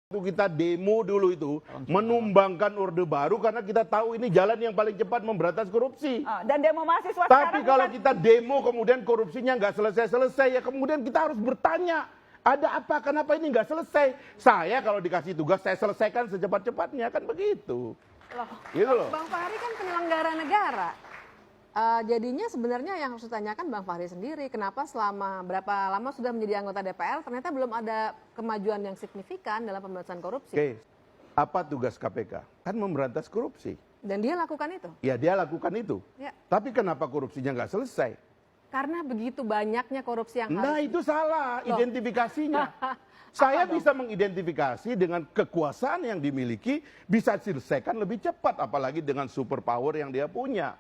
Itu kita demo dulu itu menumbangkan Orde Baru karena kita tahu ini jalan yang paling cepat memberantas korupsi. Dan demo mahasiswa Tapi kalau bukan... kita demo kemudian korupsinya nggak selesai-selesai, ya kemudian kita harus bertanya, ada apa, kenapa ini nggak selesai? Saya kalau dikasih tugas saya selesaikan secepat-cepatnya, kan begitu. Gitu loh. Bang Fahri kan penyelenggara negara. Jadinya sebenarnya yang harus ditanyakan Bang Fahri sendiri, kenapa selama berapa lama sudah menjadi anggota DPR ternyata belum ada kemajuan yang signifikan dalam pemberantasan korupsi. Oke, apa tugas KPK? Kan memberantas korupsi. Dan dia lakukan itu? Ya dia lakukan itu. Ya. Tapi kenapa korupsinya nggak selesai? Karena begitu banyaknya korupsi yang Nah harus... itu salah Loh. Identifikasinya. Saya bisa mengidentifikasi dengan kekuasaan yang dimiliki bisa diselesaikan lebih cepat, apalagi dengan super power yang dia punya.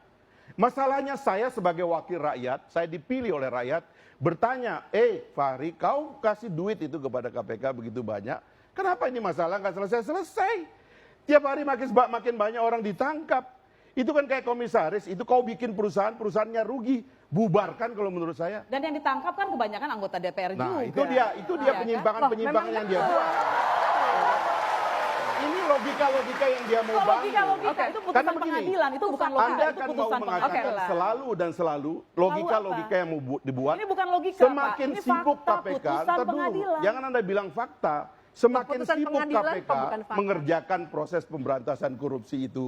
Masalahnya saya sebagai wakil rakyat, saya dipilih oleh rakyat, bertanya, Fahri, kau kasih duit itu kepada KPK begitu banyak, kenapa ini masalah nggak selesai-selesai? Tiap hari makin banyak orang ditangkap. Itu kan kayak komisaris, itu kau bikin perusahaan, perusahaannya rugi, bubarkan kalau menurut saya. Dan yang ditangkap kan kebanyakan anggota DPR juga. Nah itu dia penyimpangan-penyimpangan yang dia buat. Ini logika-logika yang dia mau bangun. Logika itu putusan pengadilan, itu bukan logika. Anda itu kan mau putusan mengatakan pengadilan. selalu dan selalu logika-logika yang mau dibuat. Ini bukan logika, semakin Pak. Ini sibuk fakta, KPK, putusan ntar dulu, pengadilan. jangan Anda bilang fakta. Semakin Putusan sibuk pengadilan, KPK bukan fakta. mengerjakan proses pemberantasan korupsi itu,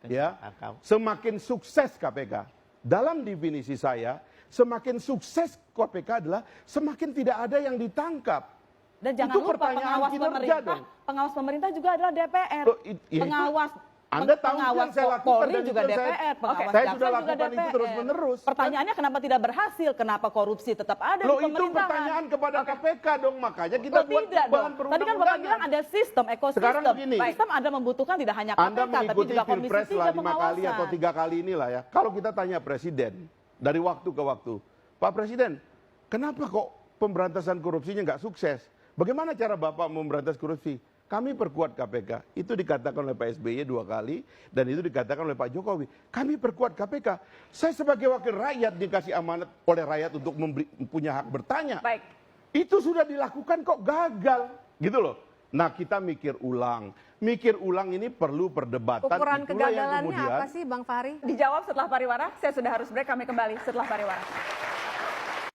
ya, semakin sukses KPK. Dalam definisi saya, semakin sukses KPK adalah semakin tidak ada yang ditangkap. Dan jangan Itu lupa pertanyaan kinerja dong. pengawas pemerintah juga adalah DPR. Pengawas. Anda tahu pengawas yang saya lakukan Polri dan juga itu DPR, pengawas saya jaksa sudah juga lakukan itu DPR. terus-menerus. Pertanyaannya kenapa tidak berhasil? Kenapa korupsi tetap ada Loh di itu pemerintahan? pertanyaan kepada KPK dong, makanya kita buat tidak bahan dong. Tadi kan Bapak bilang ada sistem, ekosistem. Sekarang begini. Sistem ada membutuhkan tidak hanya KPK, Anda tapi mengikuti juga Komisi Pilpres 3 lah 5 pengawasan. kali atau 3 kali inilah ya. Kalau kita tanya Presiden dari waktu ke waktu, Pak Presiden, kenapa kok pemberantasan korupsinya nggak sukses? Bagaimana cara Bapak memberantas korupsi? Kami perkuat KPK. Itu dikatakan oleh Pak SBY 2 kali dan itu dikatakan oleh Pak Jokowi. Kami perkuat KPK. Saya sebagai wakil rakyat dikasih amanat oleh rakyat untuk punya hak bertanya. Baik. Itu sudah dilakukan kok gagal, gitu loh. Nah kita mikir ulang ini perlu perdebatan. Ukuran Itulah yang kegagalannya kemudian, apa sih Bang Fahri? Dijawab setelah pariwara. Saya sudah harus break. Kami kembali setelah pariwara.